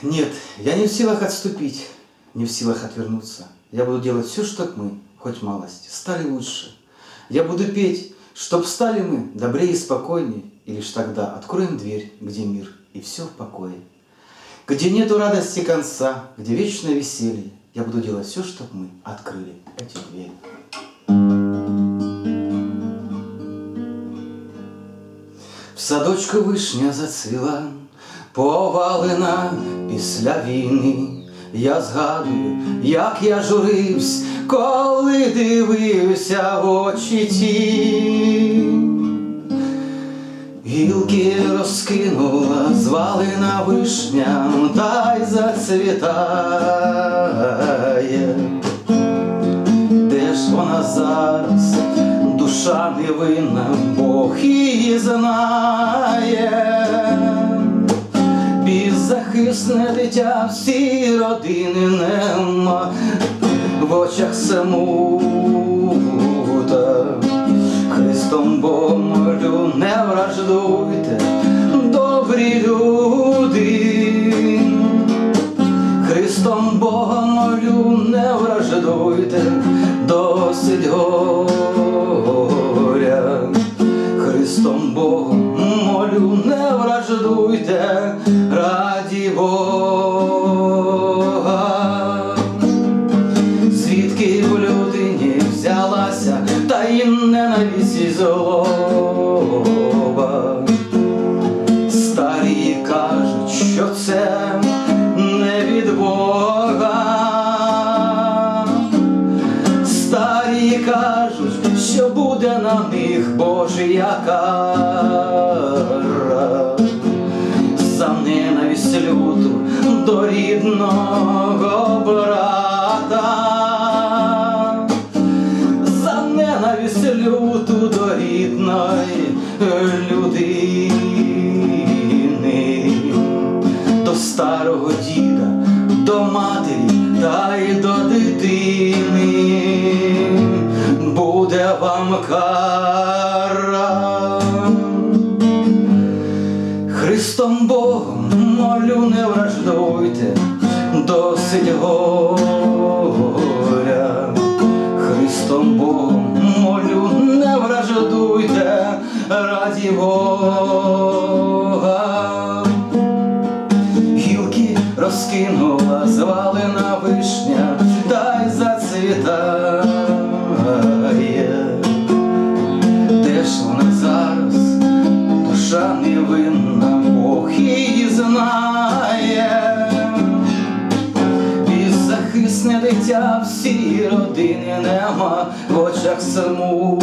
Нет, я не в силах отступить, не в силах отвернуться. Я буду делать все, чтоб мы, хоть малость, стали лучше. Я буду петь, чтоб стали мы добрее и спокойнее, и лишь тогда откроем дверь, где мир и все в покое. Где нету радости конца, где вечное веселье, я буду делать все, чтоб мы открыли эти двери. В садочку вишня зацвіла, повалена після війни. Я згадую, як я журився, коли дивився в очі ті. Гілки розкинула, звалена вишня, та й зацвітає. Де ж вона зараз, душа невинна, Бог її знає. Беззахисне дитя, всі родини нема, в очах самута. Христом Богом молю, не враждуйте, добрі люди. Христом Богом молю, не враждуйте, досить горя. Христом Богом молю, не враждуйте, раді Бога. Звідки в людині взялася та й ненависть і злоба? Старі кажуть, що це не від Бога. Старі кажуть, що буде на них Божія кара за ненависть люту до рідного брата. За ненависть люту до рідної людини. До старого діда, до матері та й до дитини буде вам кара. Христом Богом молю, не враждуйте, досить горя. Христом Богом молю, не враждуйте, раді Бога. Гілки розкинула, звалена вишня, та й зацвітає. Де ж вона зараз, душа невинна, Бог її знає. Беззахисне дитя, всі родини нема, в очах саму.